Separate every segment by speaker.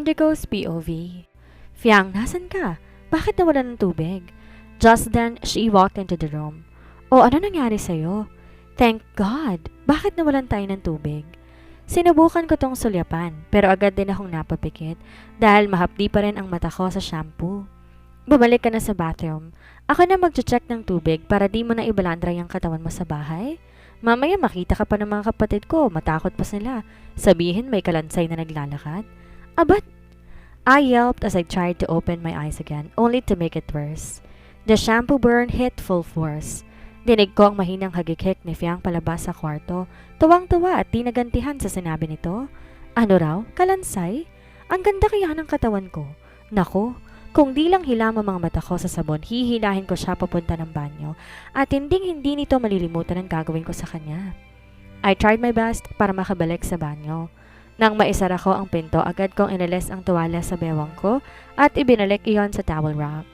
Speaker 1: Indigo's POV. Fiang, nasan ka? Bakit nawalan ng tubig? Just then, she walked into the room. Oh, ano nangyari sa'yo? Thank God! Bakit nawalan tayo ng tubig? Sinubukan ko tong sulyapan, pero agad din akong napapikit dahil mahapdi pa rin ang mata ko sa shampoo. Bumalik ka na sa bathroom. Ako na mag-check ng tubig para di mo na ibalandra yung katawan mo sa bahay. Mamaya makita ka pa ng mga kapatid ko, matakot pa sila. Sabihin may kalansay na naglalakad. Abat! I yelped as I tried to open my eyes again, only to make it worse. The shampoo burn hit full force. Dinig ko ang mahinang hagikik ni Fiang palabas sa kwarto. Tuwang-tuwa at di nagantihan sa sinabi nito. Ano raw? Kalansay? Ang ganda kaya ng katawan ko. Nako, kung di lang hilam ang mga mata ko sa sabon, hihilahin ko siya papunta ng banyo at hindi nito malilimutan ang gagawin ko sa kanya. I tried my best para makabalik sa banyo. Nang maisara ko ang pinto, agad kong inalis ang tuwala sa bewang ko at ibinalik iyon sa towel rack.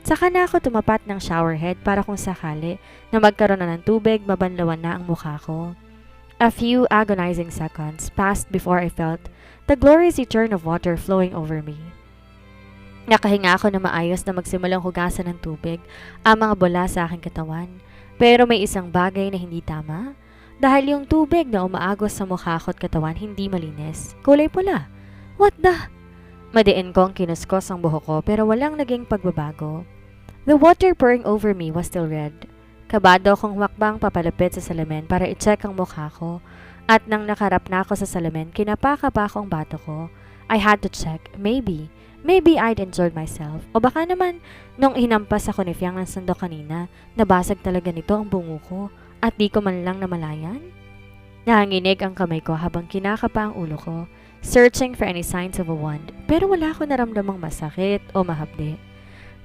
Speaker 1: Saka na ako tumapat ng shower head para kung sakali na magkaroon na ng tubig, mabanlawan na ang mukha ko. A few agonizing seconds passed before I felt the glorious return of water flowing over me. Nakahinga ako na maayos na magsimulang hugasan ng tubig ang mga bola sa aking katawan. Pero may isang bagay na hindi tama. Dahil yung tubig na umaagos sa mukha ko at katawan hindi malinis. Kulay pula. What the? Madiin ko ang kinuskos ang buhok ko pero walang naging pagbabago. The water pouring over me was still red. Kabado akong humakbang papalapit sa salamin para i-check ang mukha ko. At nang nakarap na ako sa salamin, kinapaka pa akong bato ko. I had to check. Maybe I'd injured myself. O baka naman, nung hinampas ako ni Fiang ng sandok kanina, nabasag talaga nito ang bungo ko. At di ko man lang namalayan? Nanginginig ang kamay ko habang kinakapa ang ulo ko, searching for any signs of a wound, pero wala ko naramdamang masakit o mahapdi.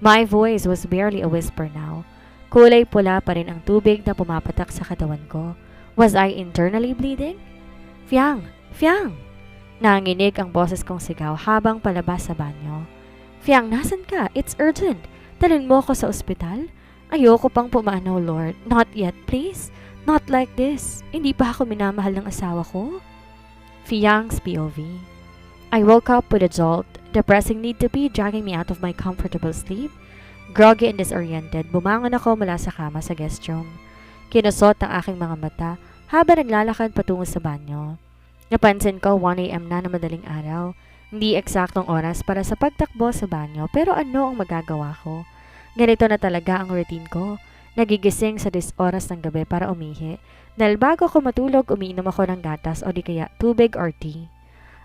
Speaker 1: My voice was barely a whisper now. Kulay pula pa rin ang tubig na pumapatak sa katawan ko. Was I internally bleeding? Fiang! Fiang! Nanginginig ang boses kong sigaw habang palabas sa banyo. Fiang, nasan ka? It's urgent! Dalhin mo ako sa ospital? Ayoko pang pumanaw, Lord. Not yet, please. Not like this. Hindi pa ako minamahal ng asawa ko? Fiang's POV. I woke up with a jolt, the pressing need to be dragging me out of my comfortable sleep. Groggy and disoriented, bumangon ako mula sa kama sa guest room. Kinusot ang aking mga mata habang naglalakad patungo sa banyo. Napansin ko 1 AM na madaling araw. Hindi eksaktong oras para sa pagtakbo sa banyo pero ano ang magagawa ko? Ganito na talaga ang routine ko. Nagigising sa 10 oras ng gabi para umihi. Dahil bago ko matulog, umiinom ako ng gatas o di kaya tubig or tea.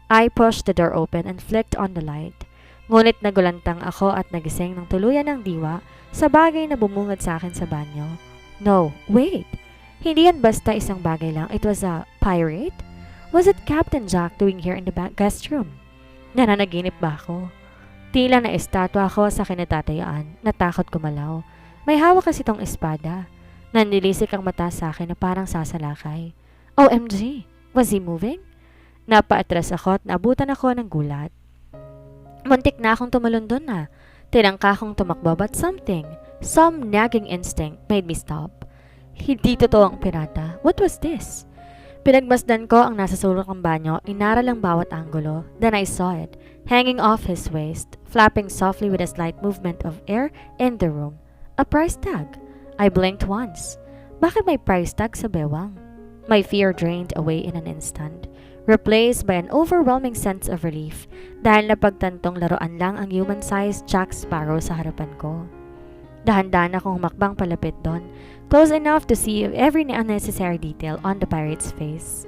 Speaker 1: I pushed the door open and flicked on the light. Ngunit nagulantang ako at nagising ng tuluyan ng diwa sa bagay na bumungad sa akin sa banyo. No, wait! Hindi yan basta isang bagay lang. It was a pirate? Was it Captain Jack doing here in the guest room? Nananaginip ba ako? Tila na estatwa ako sa kinatatayaan, natakot kumalaw. May hawak kasi tong espada. Nanlilisik ang mata sa akin na parang sasalakay. OMG! Was he moving? Napaatras ako at naabutan ako ng gulat. Muntik na akong tumalon na. Tinangka akong tumakbo but some nagging instinct made me stop. Hindi totoo ang pirata. What was this? Pinagmasdan ko ang nasa sulok ng banyo, inaral ang bawat anggulo. Then I saw it, hanging off his waist, flapping softly with a slight movement of air in the room. A price tag. I blinked once. Bakit may price tag sa bewang? My fear drained away in an instant, replaced by an overwhelming sense of relief dahil napagtantong laruan lang ang human-sized Jack Sparrow sa harapan ko. Dahan-dahan akong humakbang palapit doon, close enough to see every unnecessary detail on the pirate's face.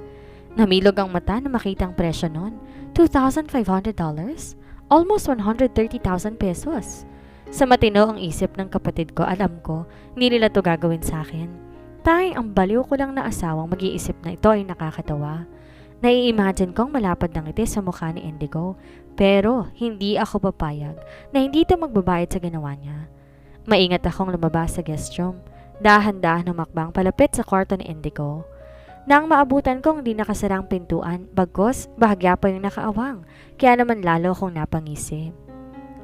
Speaker 1: Namilog ang mata na makita ang presyo noon, $2,500? Almost 130,000 pesos. Sa matino ang isip ng kapatid ko, alam ko, hindi nila to gagawin sa akin. Tanging ang baliw ko lang na asawang mag-iisip na ito ay nakakatawa. Nai-imagine kong malapad ng ngiti sa mukha ni Indigo, pero hindi ako papayag na hindi ito magbabayad sa ginawa niya. Maingat akong lumabas sa guest room. Dahan-dahan humakbang palapit sa kwarto ni Indigo. Nang maabutan kong hindi nakasarang pintuan, bagos, bahagya pa yung nakaawang, kaya naman lalo akong napangisi.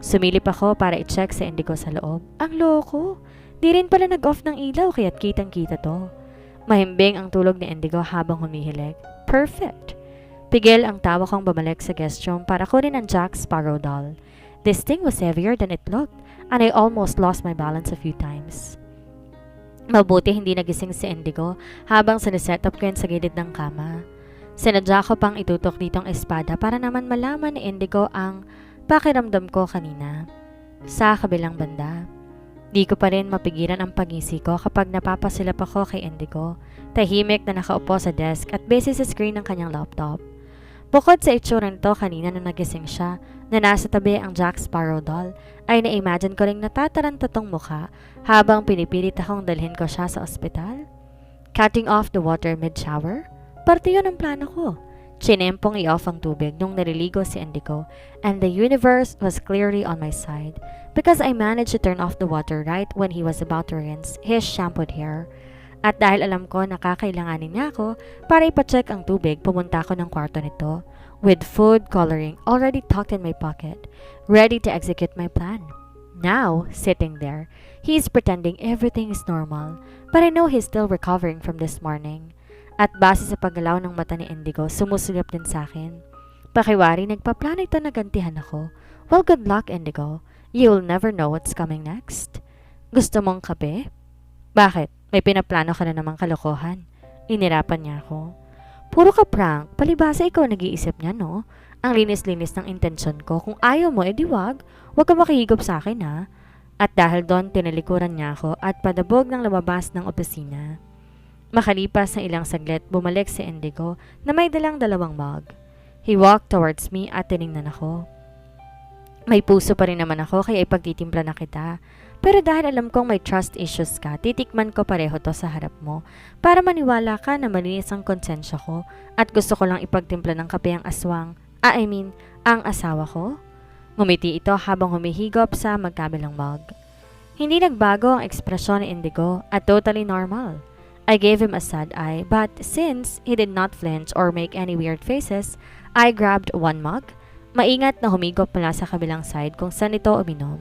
Speaker 1: Sumilip ako para i-check sa Indigo sa loob. Ang loko! Di rin pala nag-off ng ilaw kaya't kitang-kita to. Mahimbing ang tulog ni Indigo habang humihilig. Perfect! Pigil ang tawa kong bumalik sa guest room para kunin ang Jack Sparrow doll. This thing was heavier than it looked, and I almost lost my balance a few times. Mabuti hindi nagising si Indigo habang siniset up ko yun sa gilid ng kama. Sinadya ko pang itutok ditong espada para naman malaman ni Indigo ang pakiramdam ko kanina. Sa kabilang banda, di ko pa rin mapigilan ang pagisi ko kapag napapasilap ako kay Indigo. Tahimik na nakaupo sa desk at busy sa screen ng kanyang laptop. Bukod sa itsura nito kanina nung nagising siya na nasa tabi ang Jack Sparrow doll, ay na-imagine ko ring natataranta tong mukha habang pinipilit akong dalhin ko siya sa ospital. Cutting off the water mid-shower? Parte yun ang plano ko. Chinempong i-off ang tubig nung naliligo si Indigo, and the universe was clearly on my side because I managed to turn off the water right when he was about to rinse his shampooed hair. At dahil alam ko na kakailanganin niya ako para ipacheck ang tubig, pumunta ako ng kwarto nito with food coloring already tucked in my pocket, ready to execute my plan. Now, sitting there, he's pretending everything is normal, but I know he's still recovering from this morning. At base sa paggalaw ng mata ni Indigo, sumusulap din sa akin. Pakiwari, nagpaplano ito na gantihan ako. Well, good luck, Indigo. You'll never know what's coming next. Gusto mong kape? Bakit? May pinaplano ka na namang kalokohan. Inirapan niya ako. Puro ka prank, palibasa ikaw nag-iisip niya, no? Ang linis-linis ng intensyon ko. Kung ayaw mo, edi wag ka makihigop sa akin, ha? At dahil doon, tinalikuran niya ako at padabog ng lumabas ng opisina. Makalipas ng ilang saglit, bumalik si Indigo na may dalang 2 mug. He walked towards me at tiningnan ako. May puso pa rin naman ako kaya ipagtitimpla na kita. Pero dahil alam kong may trust issues ka, titikman ko pareho to sa harap mo para maniwala ka na malinis ang konsensya ko at gusto ko lang ipagtimpla ng kape ang aswang, ang asawa ko. Ngumiti ito habang humihigop sa magkabilang mug. Hindi nagbago ang ekspresyon ni Indigo at totally normal. I gave him a sad eye, but since he did not flinch or make any weird faces, I grabbed 1 mug. Maingat na humigop mula sa kabilang side kung saan ito uminom.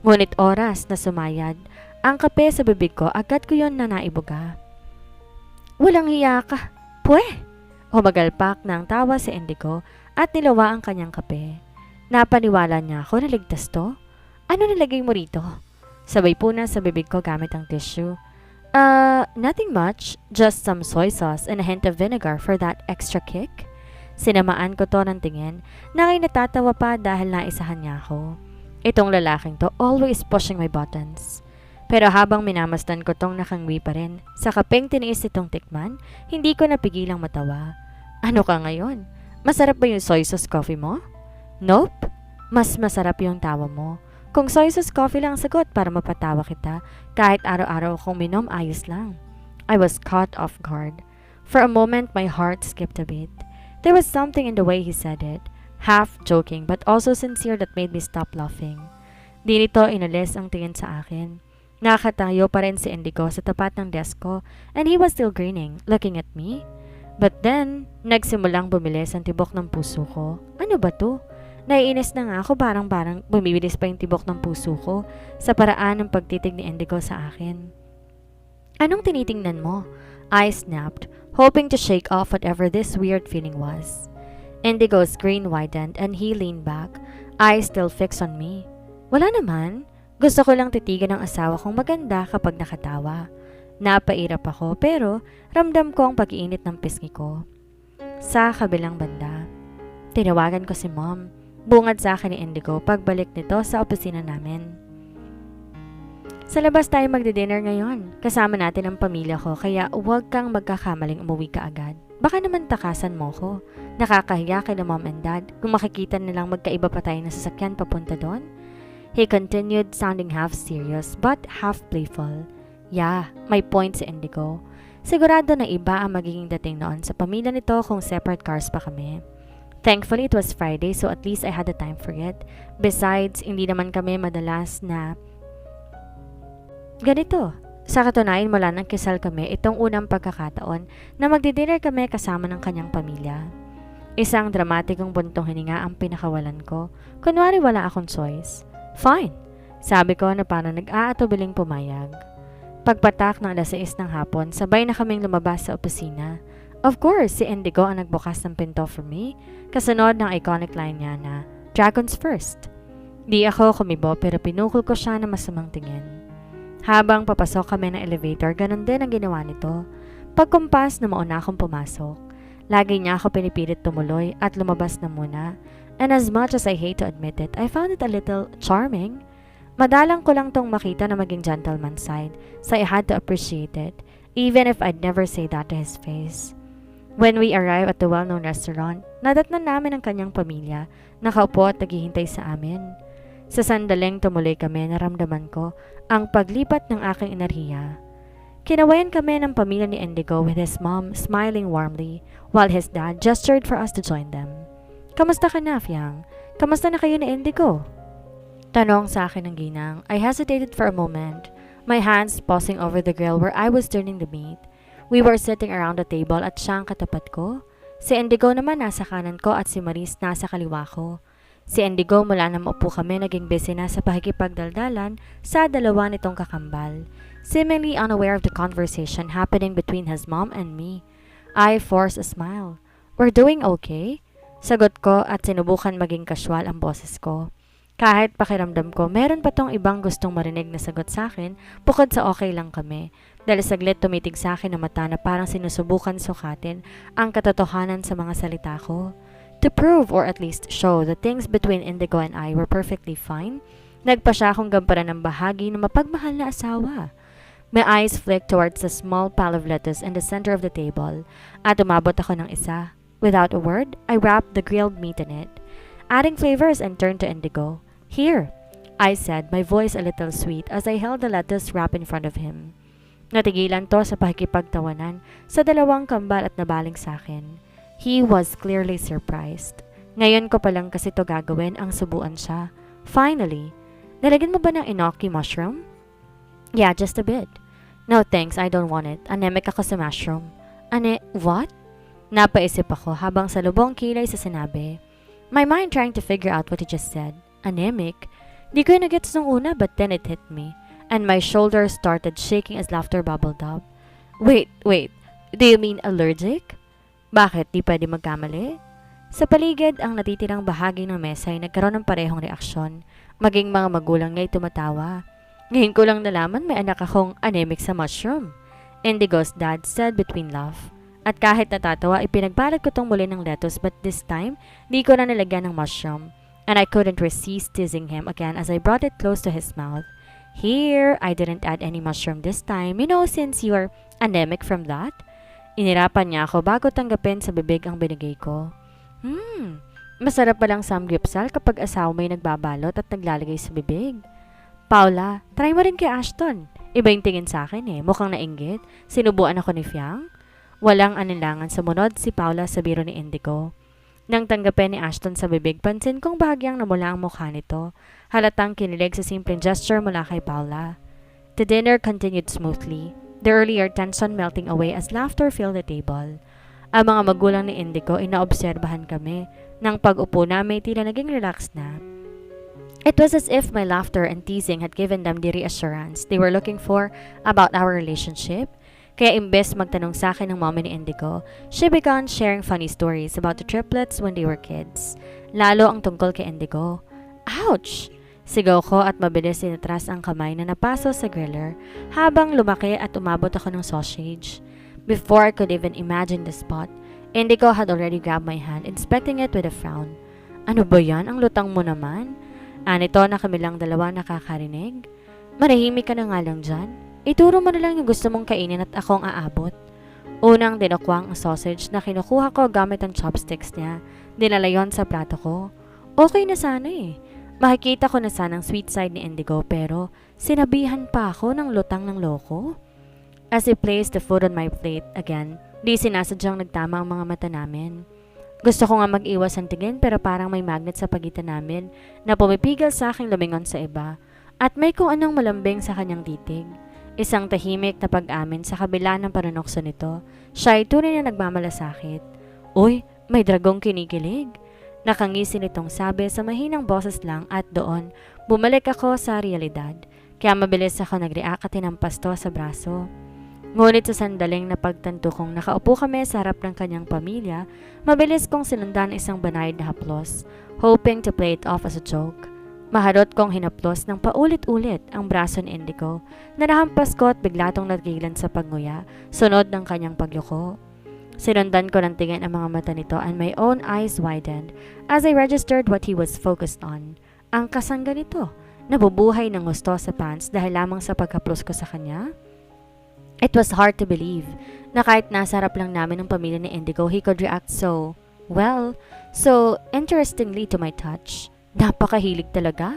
Speaker 1: Ngunit oras na sumayad, ang kape sa bibig ko agad ko yon na naibuga. Walang hiya ka, pwe! Humagalpak ng tawa si Indigo at nilawa ang kanyang kape. Napaniwala niya ako na ligtas to. Ano nilagay mo rito? Sabay puna sa bibig ko gamit ang tissue. Nothing much. Just some soy sauce and a hint of vinegar for that extra kick. Sinamaan ko to ng tingin na ay natatawa pa dahil naisahan niya ako. Itong lalaking to always pushing my buttons. Pero habang minamasdan ko tong nakangwi pa rin, sa kapeng tiniis itong tikman, hindi ko napigilang matawa. Ano ka ngayon? Masarap ba yung soy sauce coffee mo? Nope. Mas masarap yung tawa mo. Kung soy sauce coffee lang ang sagot para mapatawa kita, kahit araw-araw akong minom, ayos lang. I was caught off guard. For a moment, my heart skipped a beat. There was something in the way he said it. Half joking but also sincere that made me stop laughing. Di nito inalis ang tingin sa akin. Nakatayo pa rin si Indigo sa tapat ng desk ko and he was still grinning, looking at me. But then, nagsimulang bumilis ang tibok ng puso ko. Ano ba to? Naiinis na nga ako barang-barang bumibilis pa yung tibok ng puso ko sa paraan ng pagtitig ni Indigo sa akin. Anong tinitingnan mo? I snapped, hoping to shake off whatever this weird feeling was. Indigo's grin widened and he leaned back, eyes still fixed on me. Wala naman. Gusto ko lang titigan ng asawa kong maganda kapag nakatawa. Napairap ako pero ramdam ko ang pag-iinit ng pisngi ko. Sa kabilang banda, tinawagan ko si Mom. Bungad sa akin ni Indigo pagbalik nito sa opisina namin. Sa labas tayo magdi-dinner ngayon. Kasama natin ang pamilya ko kaya huwag kang magkakamaling umuwi ka agad. Baka naman takasan mo ko. Nakakahiya kay na Mom and Dad kung makikita nilang magkaiba pa tayo na sasakyan papunta doon. He continued sounding half serious but half playful. Yeah, may point si Indigo. Sigurado na iba ang magiging dating noon sa pamilya nito kung separate cars pa kami. Thankfully, it was Friday so at least I had the time for it. Besides, hindi naman kami madalas na ganito. Sa katunayan mula nang kisal kami, itong unang pagkakataon na magdi-dinner kami kasama ng kanyang pamilya. Isang dramatikong buntong hininga ang pinakawalan ko. Kunwari wala akong choice. Fine, sabi ko na parang nag-aatubiling pumayag. Pagpatak ng 6:00 ng hapon, sabay na kaming lumabas sa opisina. Of course, si Indigo ang nagbukas ng pinto for me, kasunod ng iconic line niya na, Dragons first. Di ako kumibo pero pinukol ko siya na masamang tingin. Habang papasok kami ng elevator, ganun din ang ginawa nito. Pagkumpas na mauna akong pumasok, lagi niya ako pinipilit tumuloy at lumabas na muna. And as much as I hate to admit it, I found it a little charming. Madalang ko lang tong makita na maging gentleman side, so I had to appreciate it, even if I'd never say that to his face. When we arrive at the well-known restaurant, nadatnan namin ang kanyang pamilya, nakaupo at naghihintay sa amin. Sa sandaling tumuloy kami, naramdaman ko ang paglipat ng aking enerhiya. Kinawayan kami ng pamilya ni Indigo with his mom smiling warmly, while his dad gestured for us to join them. Kamusta ka na, Fiang? Kamusta na kayo ni Indigo? Tanong sa akin ng ginang. I hesitated for a moment, my hands pausing over the grill where I was turning the meat. We were sitting around the table at siya ang katapat ko. Si Indigo naman nasa kanan ko at si Maris nasa kaliwa ko. Si Indigo mula na maupo kami naging busy na sa pakikipagdaldalan sa dalawa nitong kakambal, seemingly unaware of the conversation happening between his mom and me. I forced a smile. We're doing okay? Sagot ko at sinubukan maging casual ang boses ko. Kahit pakiramdam ko, meron pa tong ibang gustong marinig na sagot sa akin bukod sa okay lang kami. Dahil saglit tumitig sa akin na mata na parang sinusubukan sukatin ang katotohanan sa mga salita ko. To prove or at least show that things between Indigo and I were perfectly fine, nagpa siya akong gamparan ng bahagi ng mapagmahal na asawa. My eyes flicked towards the small pile of lettuce in the center of the table at umabot ako ng isa. Without a word, I wrapped the grilled meat in it, adding flavors and turned to Indigo. Here, I said, my voice a little sweet as I held the lettuce wrap in front of him. Natigilan to sa pakikipagtawanan sa dalawang kambal at nabaling sa akin. He was clearly surprised. Ngayon ko palang kasi to gagawin ang subuan siya. Finally, nalagyan mo ba ng enoki mushroom? Yeah, just a bit. No thanks, I don't want it. Anemic ako sa mushroom. What? Napaisip ako habang salubong kilay sa sinabi. My mind trying to figure out what he just said. Anemic? Di ko yung nagets nung una but then it hit me. And my shoulders started shaking as laughter bubbled up. Wait. Do you mean allergic? Bakit? Di pwede magkamali? Sa paligid, ang natitirang bahagi ng mesa ay nagkaroon ng parehong reaksyon. Maging mga magulang niya ay tumatawa. Ngayon ko lang nalaman may anak akong anemic sa mushroom. Indigo's dad said between laugh. At kahit natatawa, ipinagbalat ko tong muli ng lettuce but this time, di ko na nilagyan ng mushroom. And I couldn't resist teasing him again as I brought it close to his mouth. Here, I didn't add any mushroom this time, since you're anemic from that. Inirapan niya ako bago tanggapin sa bibig ang binigay ko. Masarap palang samgyupsal kapag asawa may nagbabalot at naglalagay sa bibig. Paula, try mo rin kay Ashton. Iba yung tingin sa akin mukhang nainggit. Sinubuan ako ni Fiang. Walang anilangan sumunod si Paula sa biro ni Indigo. Nang tanggapin ni Ashton sa bibig, pansin kong bahagyang namula ang mukha nito. Halatang kinilig sa simpleng gesture mula kay Paula. The dinner continued smoothly, the earlier tension melting away as laughter filled the table. Ang mga magulang ni Indigo ay naobserbahan kami. Nang pag-upo namin, tila naging relaxed na. It was as if my laughter and teasing had given them the reassurance they were looking for about our relationship. Kaya imbes magtanong sa akin ng mommy ni Indigo, she began sharing funny stories about the triplets when they were kids. Lalo ang tungkol kay Indigo. Ouch! Sigaw ko at mabilis sinatras ang kamay na napaso sa griller habang lumaki at umabot ako ng sausage. Before I could even imagine the spot, Indigo had already grabbed my hand, inspecting it with a frown. Ano ba yan? Ang lutang mo naman? Anito na kami lang dalawa nakakarinig. Manahimik ka na nga lang dyan. Ituro mo na lang yung gusto mong kainin at akong aabot. Unang dinakwang ang sausage na kinukuha ko gamit ang chopsticks niya. Dinala yon sa plato ko. Okay na sana Makikita ko na sanang sweet side ni Indigo pero sinabihan pa ako ng lutang ng loko. As he placed the food on my plate again, di sinasadyang nagtama ang mga mata namin. Gusto ko nga mag-iwas ang tingin pero parang may magnet sa pagitan namin na pumipigil sa aking lumingon sa iba at may kung anong malambing sa kanyang titig. Isang tahimik na pag-amin sa kabila ng panunokso nito. Siya ay tunay na nagmamalasakit. Uy, may dragong kinikilig. Nakangisi nitong sabi sa mahinang boses lang at doon, bumalik ako sa realidad. Kaya mabilis ako nag-react at tinampas to sa braso. Ngunit sa sandaling napagtanto kong nakaupo kami sa harap ng kanyang pamilya, mabilis kong sinundan isang banayad na haplos, hoping to play it off as a joke. Maharot kong hinaplos ng paulit-ulit ang braso ni Indigo na nahampas ko at bigla tong nagilan sa pagnguya, sunod ng kanyang pagyuko. Sinundan ko ng tingin ang mga mata nito and my own eyes widened as I registered what he was focused on. Ang kasangga nito, nabubuhay ng gusto sa pants dahil lamang sa pagkaplos ko sa kanya? It was hard to believe na kahit nasa harap lang namin ng pamilya ni Indigo, he could react so interestingly to my touch. Napakahilig talaga.